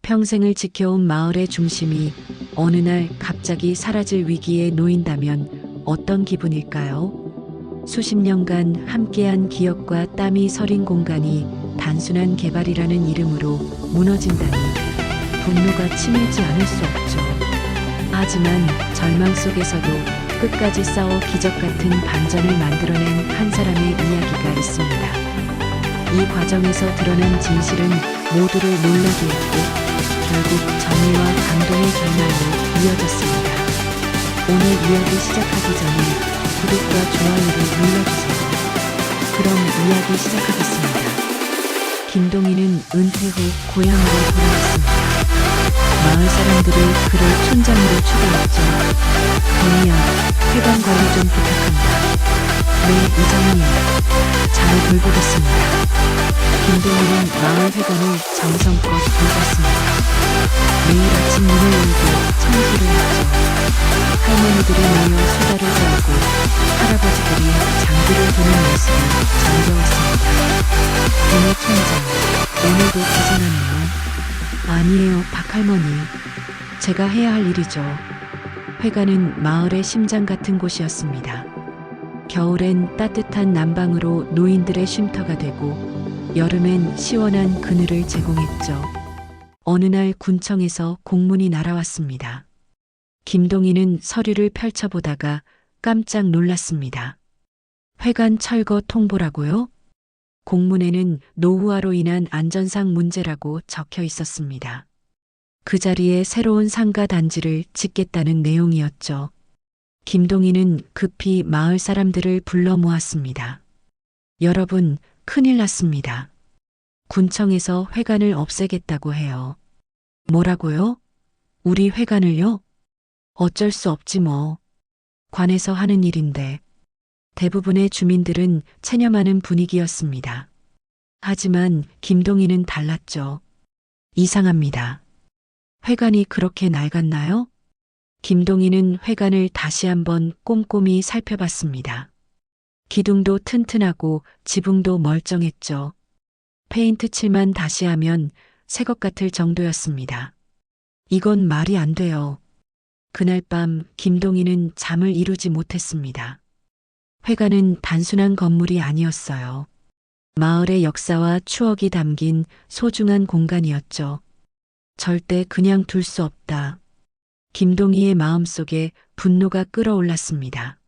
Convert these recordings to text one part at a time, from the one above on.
평생을 지켜온 마을의 중심이 어느 날 갑자기 사라질 위기에 놓인다면 어떤 기분일까요? 수십 년간 함께한 기억과 땀이 서린 공간이 단순한 개발이라는 이름으로 무너진다니 분노가 치밀지 않을 수 없죠. 하지만 절망 속에서도 끝까지 싸워 기적 같은 반전을 만들어낸 한 사람의 이야기가 있습니다. 이 과정에서 드러난 진실은 모두를 놀라게 했고 결국 정의와 감동의 결말로 이어졌습니다. 오늘 이야기 시작하기 전에 구독과 좋아요를 눌러주세요. 그럼 이야기 시작하겠습니다. 김동희는 은퇴 후 고향으로 돌아왔습니다. 마을 사람들이 그를 촌장으로 추대했죠. 동희야, 회관 관리 좀 부탁한다. 네, 이장님. 잘 돌보겠습니다. 김동희는 마을 회관을 정성껏 돌봤습니다. 매일 아침 문을 열고 청소를 했죠. 할머니들이 모여 수다를 떨고 할아버지들이 장비를 보는 모습이 정겨웠습니다. 동희 촌장, 오늘도 고생하네요. 아니에요, 박할머니. 제가 해야 할 일이죠. 회관은 마을의 심장 같은 곳이었습니다. 겨울엔 따뜻한 난방으로 노인들의 쉼터가 되고 여름엔 시원한 그늘을 제공했죠. 어느 날 군청에서 공문이 날아왔습니다. 김동희는 서류를 펼쳐보다가 깜짝 놀랐습니다. 회관 철거 통보라고요? 공문에는 노후화로 인한 안전상 문제라고 적혀 있었습니다. 그 자리에 새로운 상가 단지를 짓겠다는 내용이었죠. 김동희는 급히 마을 사람들을 불러 모았습니다. 여러분, 큰일 났습니다. 군청에서 회관을 없애겠다고 해요. 뭐라고요? 우리 회관을요? 어쩔 수 없지 뭐. 관에서 하는 일인데. 대부분의 주민들은 체념하는 분위기였습니다. 하지만 김동희는 달랐죠. 이상합니다. 회관이 그렇게 낡았나요? 김동희는 회관을 다시 한번 꼼꼼히 살펴봤습니다. 기둥도 튼튼하고 지붕도 멀쩡했죠. 페인트 칠만 다시 하면 새 것 같을 정도였습니다. 이건 말이 안 돼요. 그날 밤 김동희는 잠을 이루지 못했습니다. 회관은 단순한 건물이 아니었어요. 마을의 역사와 추억이 담긴 소중한 공간이었죠. 절대 그냥 둘 수 없다. 김동희의 마음속에 분노가 끓어올랐습니다.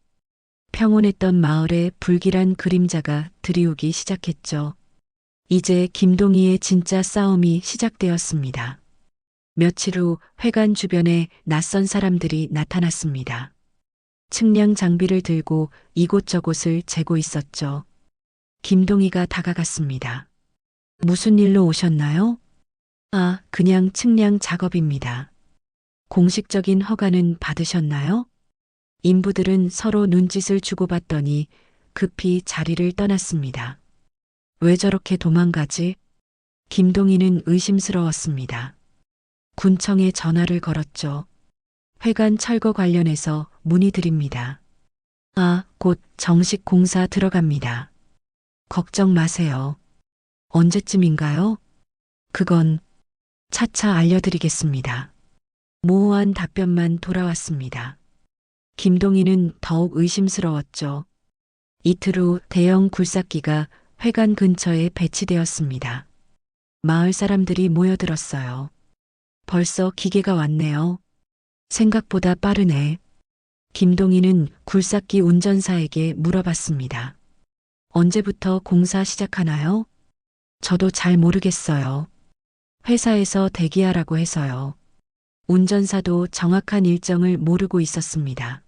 평온했던 마을에 불길한 그림자가 드리우기 시작했죠. 이제 김동희의 진짜 싸움이 시작되었습니다. 며칠 후 회관 주변에 낯선 사람들이 나타났습니다. 측량 장비를 들고 이곳저곳을 재고 있었죠. 김동희가 다가갔습니다. 무슨 일로 오셨나요? 아, 그냥 측량 작업입니다. 공식적인 허가는 받으셨나요? 인부들은 서로 눈짓을 주고받더니 급히 자리를 떠났습니다. 왜 저렇게 도망가지? 김동희는 의심스러웠습니다. 군청에 전화를 걸었죠. 회관 철거 관련해서 문의드립니다. 아, 곧 정식 공사 들어갑니다. 걱정 마세요. 언제쯤인가요? 그건 차차 알려드리겠습니다. 모호한 답변만 돌아왔습니다. 김동희는 더욱 의심스러웠죠. 이틀 후 대형 굴삭기가 회관 근처에 배치되었습니다. 마을 사람들이 모여들었어요. 벌써 기계가 왔네요. 생각보다 빠르네. 김동희는 굴삭기 운전사에게 물어봤습니다. 언제부터 공사 시작하나요? 저도 잘 모르겠어요. 회사에서 대기하라고 해서요. 운전사도 정확한 일정을 모르고 있었습니다.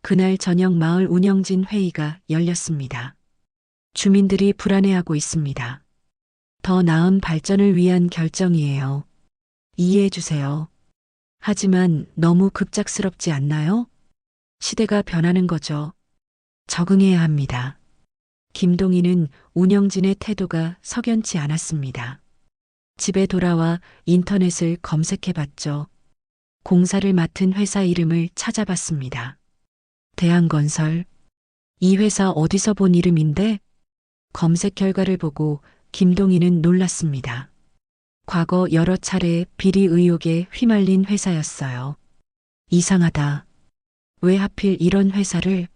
그날 저녁 마을 운영진 회의가 열렸습니다. 주민들이 불안해하고 있습니다. 더 나은 발전을 위한 결정이에요. 이해해 주세요. 하지만 너무 급작스럽지 않나요? 시대가 변하는 거죠. 적응해야 합니다. 김동희는 운영진의 태도가 석연치 않았습니다. 집에 돌아와 인터넷을 검색해봤죠. 공사를 맡은 회사 이름을 찾아봤습니다. 대한건설. 이 회사 어디서 본 이름인데? 검색 결과를 보고 김동희는 놀랐습니다. 과거 여러 차례 비리 의혹에 휘말린 회사였어요. 이상하다. 왜 하필 이런 회사를?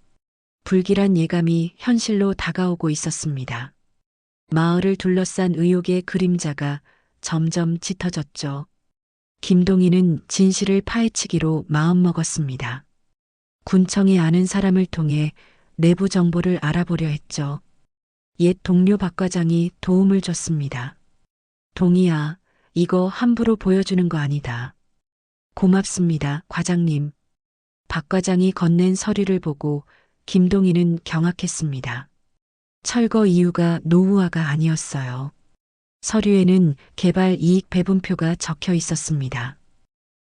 불길한 예감이 현실로 다가오고 있었습니다. 마을을 둘러싼 의혹의 그림자가 점점 짙어졌죠. 김동희는 진실을 파헤치기로 마음먹었습니다. 군청에 아는 사람을 통해 내부 정보를 알아보려 했죠. 옛 동료 박 과장이 도움을 줬습니다. 동희야, 이거 함부로 보여주는 거 아니다. 고맙습니다, 과장님. 박 과장이 건넨 서류를 보고 김동희는 경악했습니다. 철거 이유가 노후화가 아니었어요. 서류에는 개발 이익 배분표가 적혀 있었습니다.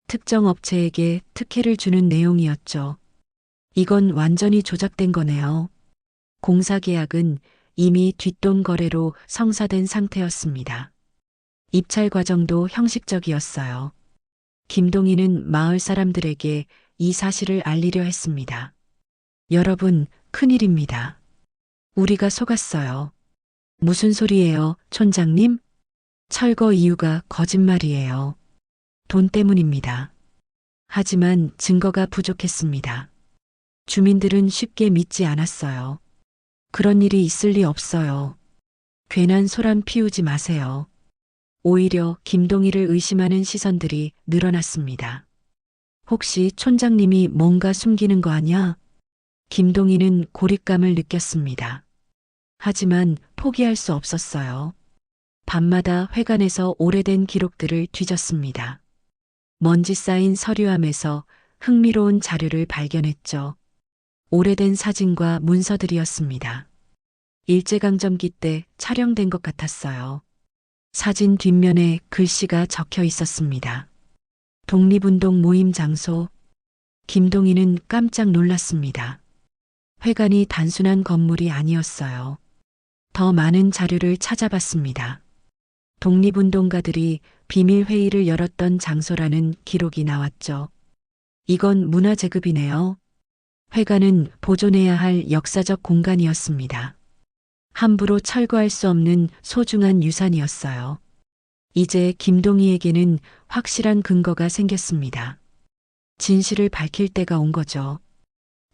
특정 업체에게 특혜를 주는 내용이었죠. 이건 완전히 조작된 거네요. 공사 계약은 이미 뒷돈 거래로 성사된 상태였습니다. 입찰 과정도 형식적이었어요. 김동희는 마을 사람들에게 이 사실을 알리려 했습니다. 여러분, 큰일입니다. 우리가 속았어요. 무슨 소리예요, 촌장님? 철거 이유가 거짓말이에요. 돈 때문입니다. 하지만 증거가 부족했습니다. 주민들은 쉽게 믿지 않았어요. 그런 일이 있을 리 없어요. 괜한 소란 피우지 마세요. 오히려 김동희를 의심하는 시선들이 늘어났습니다. 혹시 촌장님이 뭔가 숨기는 거 아냐? 김동희는 고립감을 느꼈습니다. 하지만 포기할 수 없었어요. 밤마다 회관에서 오래된 기록들을 뒤졌습니다. 먼지 쌓인 서류함에서 흥미로운 자료를 발견했죠. 오래된 사진과 문서들이었습니다. 일제강점기 때 촬영된 것 같았어요. 사진 뒷면에 글씨가 적혀 있었습니다. 독립운동 모임 장소. 김동희는 깜짝 놀랐습니다. 회관이 단순한 건물이 아니었어요. 더 많은 자료를 찾아봤습니다. 독립운동가들이 비밀회의를 열었던 장소라는 기록이 나왔죠. 이건 문화재급이네요. 회관은 보존해야 할 역사적 공간이었습니다. 함부로 철거할 수 없는 소중한 유산이었어요. 이제 김동희에게는 확실한 근거가 생겼습니다. 진실을 밝힐 때가 온 거죠.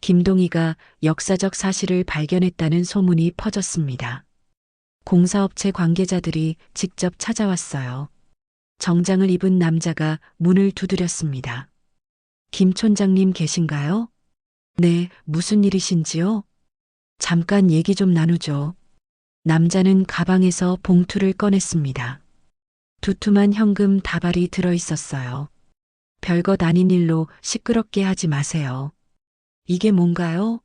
김동희가 역사적 사실을 발견했다는 소문이 퍼졌습니다. 공사업체 관계자들이 직접 찾아왔어요. 정장을 입은 남자가 문을 두드렸습니다. 김 촌장님 계신가요? 네, 무슨 일이신지요? 잠깐 얘기 좀 나누죠. 남자는 가방에서 봉투를 꺼냈습니다. 두툼한 현금 다발이 들어 있었어요. 별것 아닌 일로 시끄럽게 하지 마세요. 이게 뭔가요?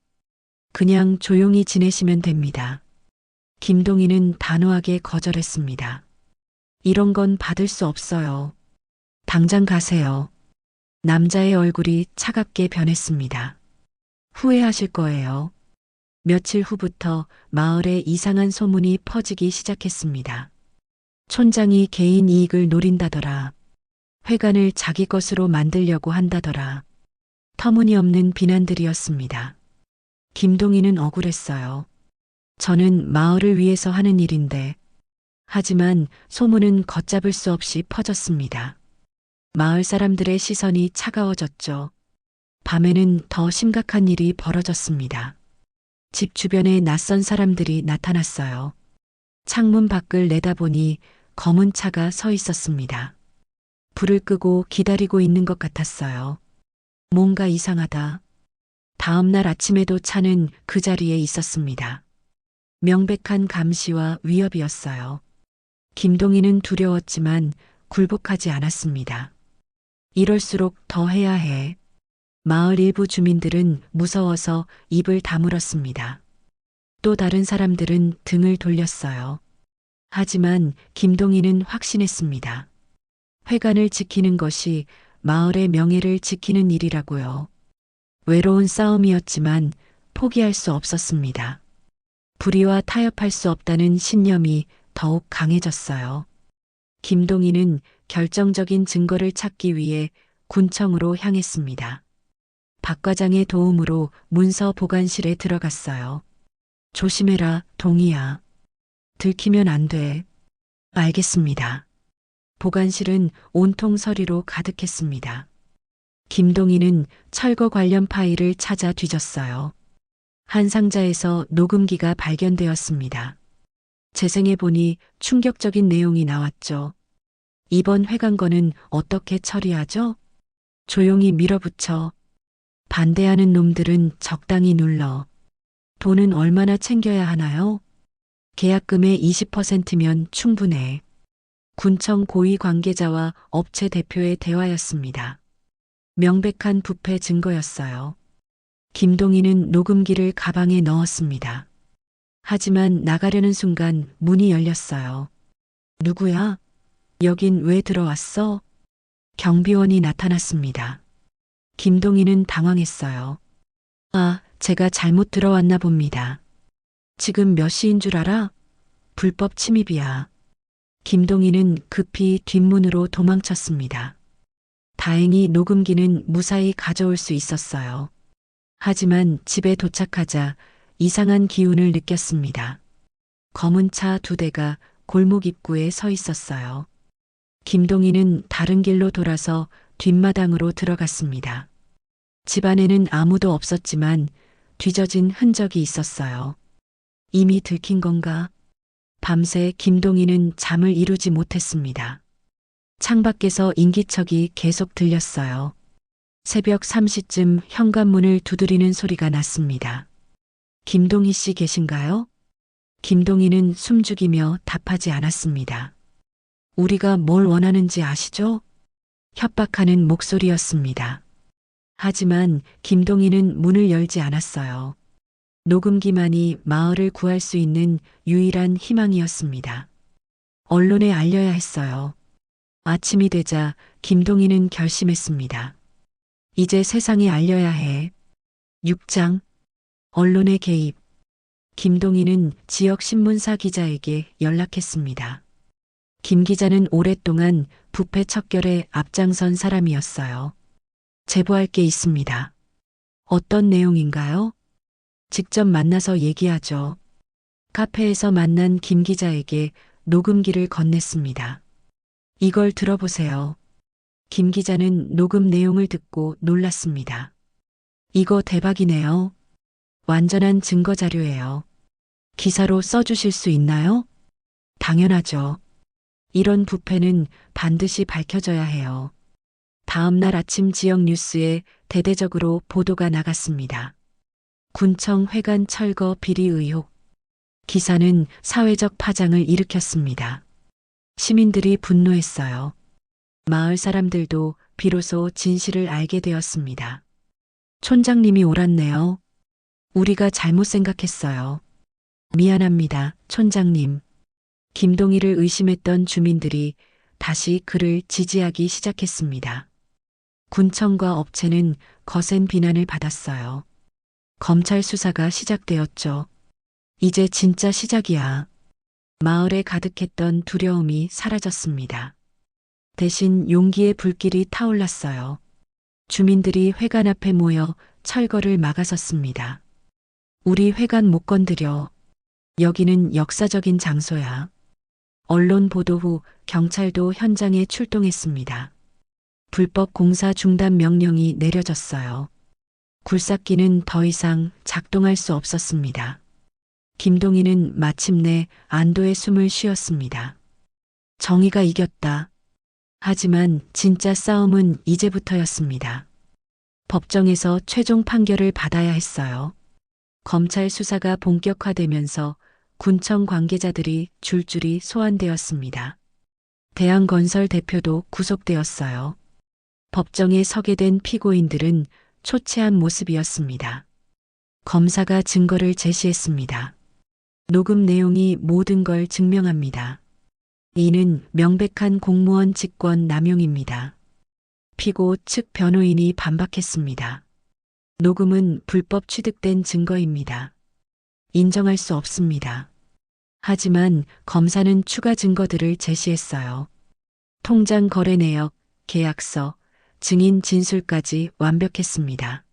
그냥 조용히 지내시면 됩니다. 김동희는 단호하게 거절했습니다. 이런 건 받을 수 없어요. 당장 가세요. 남자의 얼굴이 차갑게 변했습니다. 후회하실 거예요. 며칠 후부터 마을에 이상한 소문이 퍼지기 시작했습니다. 촌장이 개인 이익을 노린다더라. 회관을 자기 것으로 만들려고 한다더라. 터무니없는 비난들이었습니다. 김동희는 억울했어요. 저는 마을을 위해서 하는 일인데. 하지만 소문은 걷잡을 수 없이 퍼졌습니다. 마을 사람들의 시선이 차가워졌죠. 밤에는 더 심각한 일이 벌어졌습니다. 집 주변에 낯선 사람들이 나타났어요. 창문 밖을 내다보니 검은 차가 서 있었습니다. 불을 끄고 기다리고 있는 것 같았어요. 뭔가 이상하다. 다음 날 아침에도 차는 그 자리에 있었습니다. 명백한 감시와 위협이었어요. 김동희는 두려웠지만 굴복하지 않았습니다. 이럴수록 더 해야 해. 마을 일부 주민들은 무서워서 입을 다물었습니다. 또 다른 사람들은 등을 돌렸어요. 하지만 김동희는 확신했습니다. 회관을 지키는 것이 마을의 명예를 지키는 일이라고요. 외로운 싸움이었지만 포기할 수 없었습니다. 불의와 타협할 수 없다는 신념이 더욱 강해졌어요. 김동희는 결정적인 증거를 찾기 위해 군청으로 향했습니다. 박 과장의 도움으로 문서 보관실에 들어갔어요. 조심해라, 동희야. 들키면 안 돼. 알겠습니다. 보관실은 온통 서류로 가득했습니다. 김동희는 철거 관련 파일을 찾아 뒤졌어요. 한 상자에서 녹음기가 발견되었습니다. 재생해 보니 충격적인 내용이 나왔죠. 이번 회관건은 어떻게 처리하죠? 조용히 밀어붙여. 반대하는 놈들은 적당히 눌러. 돈은 얼마나 챙겨야 하나요? 계약금의 20%면 충분해. 군청 고위 관계자와 업체 대표의 대화였습니다. 명백한 부패 증거였어요. 김동희는 녹음기를 가방에 넣었습니다. 하지만 나가려는 순간 문이 열렸어요. 누구야? 여긴 왜 들어왔어? 경비원이 나타났습니다. 김동희는 당황했어요. 아, 제가 잘못 들어왔나 봅니다. 지금 몇 시인 줄 알아? 불법 침입이야. 김동희는 급히 뒷문으로 도망쳤습니다. 다행히 녹음기는 무사히 가져올 수 있었어요. 하지만 집에 도착하자 이상한 기운을 느꼈습니다. 검은 차 2대가 골목 입구에 서 있었어요. 김동희는 다른 길로 돌아서 뒷마당으로 들어갔습니다. 집 안에는 아무도 없었지만 뒤져진 흔적이 있었어요. 이미 들킨 건가? 밤새 김동희는 잠을 이루지 못했습니다. 창밖에서 인기척이 계속 들렸어요. 새벽 3시쯤 현관문을 두드리는 소리가 났습니다. 김동희 씨 계신가요? 김동희는 숨죽이며 답하지 않았습니다. 우리가 뭘 원하는지 아시죠? 협박하는 목소리였습니다. 하지만 김동희는 문을 열지 않았어요. 녹음기만이 마을을 구할 수 있는 유일한 희망이었습니다. 언론에 알려야 했어요. 아침이 되자 김동희는 결심했습니다. 이제 세상에 알려야 해. 6장 언론의 개입. 김동희는 지역 신문사 기자에게 연락했습니다. 김 기자는 오랫동안 부패 척결에 앞장선 사람이었어요. 제보할 게 있습니다. 어떤 내용인가요? 직접 만나서 얘기하죠. 카페에서 만난 김 기자에게 녹음기를 건넸습니다. 이걸 들어보세요. 김 기자는 녹음 내용을 듣고 놀랐습니다. 이거 대박이네요. 완전한 증거 자료예요. 기사로 써주실 수 있나요? 당연하죠. 이런 부패는 반드시 밝혀져야 해요. 다음 날 아침 지역 뉴스에 대대적으로 보도가 나갔습니다. 군청 회관 철거 비리 의혹. 기사는 사회적 파장을 일으켰습니다. 시민들이 분노했어요. 마을 사람들도 비로소 진실을 알게 되었습니다. 촌장님이 옳았네요. 우리가 잘못 생각했어요. 미안합니다, 촌장님. 김동희를 의심했던 주민들이 다시 그를 지지하기 시작했습니다. 군청과 업체는 거센 비난을 받았어요. 검찰 수사가 시작되었죠. 이제 진짜 시작이야. 마을에 가득했던 두려움이 사라졌습니다. 대신 용기의 불길이 타올랐어요. 주민들이 회관 앞에 모여 철거를 막아섰습니다. 우리 회관 못 건드려. 여기는 역사적인 장소야. 언론 보도 후 경찰도 현장에 출동했습니다. 불법 공사 중단 명령이 내려졌어요. 굴삭기는 더 이상 작동할 수 없었습니다. 김동희는 마침내 안도의 숨을 쉬었습니다. 정의가 이겼다. 하지만 진짜 싸움은 이제부터였습니다. 법정에서 최종 판결을 받아야 했어요. 검찰 수사가 본격화되면서 군청 관계자들이 줄줄이 소환되었습니다. 대한건설 대표도 구속되었어요. 법정에 서게 된 피고인들은 초췌한 모습이었습니다. 검사가 증거를 제시했습니다. 녹음 내용이 모든 걸 증명합니다. 이는 명백한 공무원 직권 남용입니다. 피고 측 변호인이 반박했습니다. 녹음은 불법 취득된 증거입니다. 인정할 수 없습니다. 하지만 검사는 추가 증거들을 제시했어요. 통장 거래 내역, 계약서, 증인 진술까지 완벽했습니다.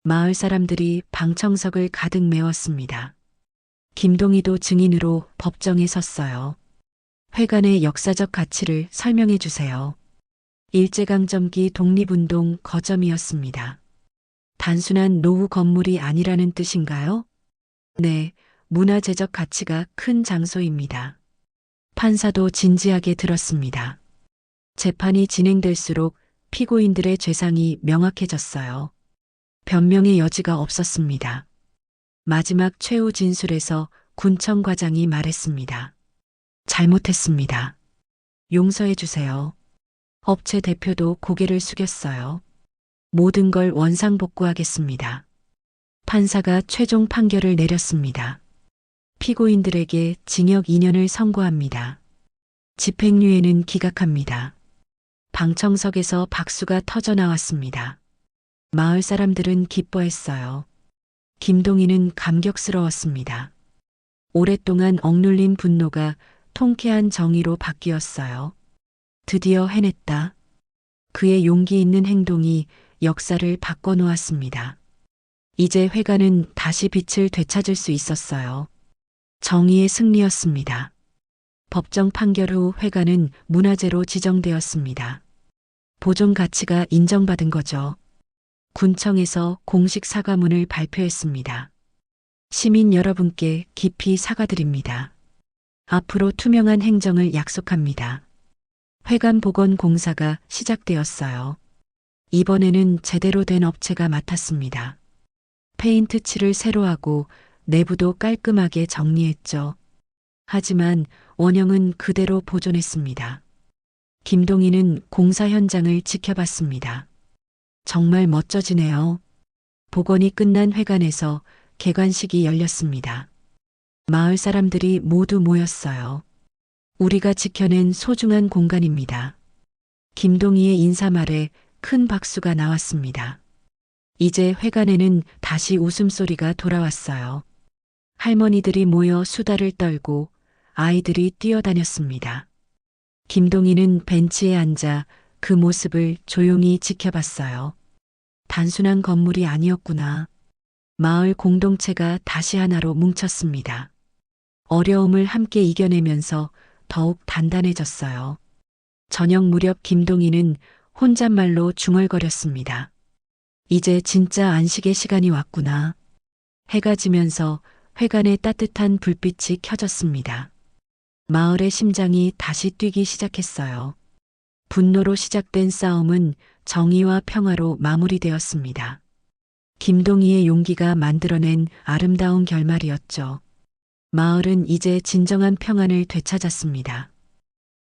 마을 사람들이 방청석을 가득 메웠습니다. 김동희도 증인으로 법정에 섰어요. 회관의 역사적 가치를 설명해 주세요. 일제강점기 독립운동 거점이었습니다. 단순한 노후 건물이 아니라는 뜻인가요? 네, 문화재적 가치가 큰 장소입니다. 판사도 진지하게 들었습니다. 재판이 진행될수록 피고인들의 죄상이 명확해졌어요. 변명의 여지가 없었습니다. 마지막 최후 진술에서 군청 과장이 말했습니다. 잘못했습니다. 용서해 주세요. 업체 대표도 고개를 숙였어요. 모든 걸 원상복구하겠습니다. 판사가 최종 판결을 내렸습니다. 피고인들에게 징역 2년을 선고합니다. 집행유예는 기각합니다. 방청석에서 박수가 터져 나왔습니다. 마을 사람들은 기뻐했어요. 김동희는 감격스러웠습니다. 오랫동안 억눌린 분노가 통쾌한 정의로 바뀌었어요. 드디어 해냈다. 그의 용기 있는 행동이 역사를 바꿔놓았습니다. 이제 회관은 다시 빛을 되찾을 수 있었어요. 정의의 승리였습니다. 법정 판결 후 회관은 문화재로 지정되었습니다. 보존 가치가 인정받은 거죠. 군청에서 공식 사과문을 발표했습니다. 시민 여러분께 깊이 사과드립니다. 앞으로 투명한 행정을 약속합니다. 회관 복원 공사가 시작되었어요. 이번에는 제대로 된 업체가 맡았습니다. 페인트 칠을 새로 하고 내부도 깔끔하게 정리했죠. 하지만 원형은 그대로 보존했습니다. 김동희는 공사 현장을 지켜봤습니다. 정말 멋져지네요. 복원이 끝난 회관에서 개관식이 열렸습니다. 마을 사람들이 모두 모였어요. 우리가 지켜낸 소중한 공간입니다. 김동희의 인사말에 큰 박수가 나왔습니다. 이제 회관에는 다시 웃음소리가 돌아왔어요. 할머니들이 모여 수다를 떨고 아이들이 뛰어다녔습니다. 김동희는 벤치에 앉아 그 모습을 조용히 지켜봤어요. 단순한 건물이 아니었구나. 마을 공동체가 다시 하나로 뭉쳤습니다. 어려움을 함께 이겨내면서 더욱 단단해졌어요. 저녁 무렵 김동희는 혼잣말로 중얼거렸습니다. 이제 진짜 안식의 시간이 왔구나. 해가 지면서 회관에 따뜻한 불빛이 켜졌습니다. 마을의 심장이 다시 뛰기 시작했어요. 분노로 시작된 싸움은 정의와 평화로 마무리되었습니다. 김동희의 용기가 만들어낸 아름다운 결말이었죠. 마을은 이제 진정한 평안을 되찾았습니다.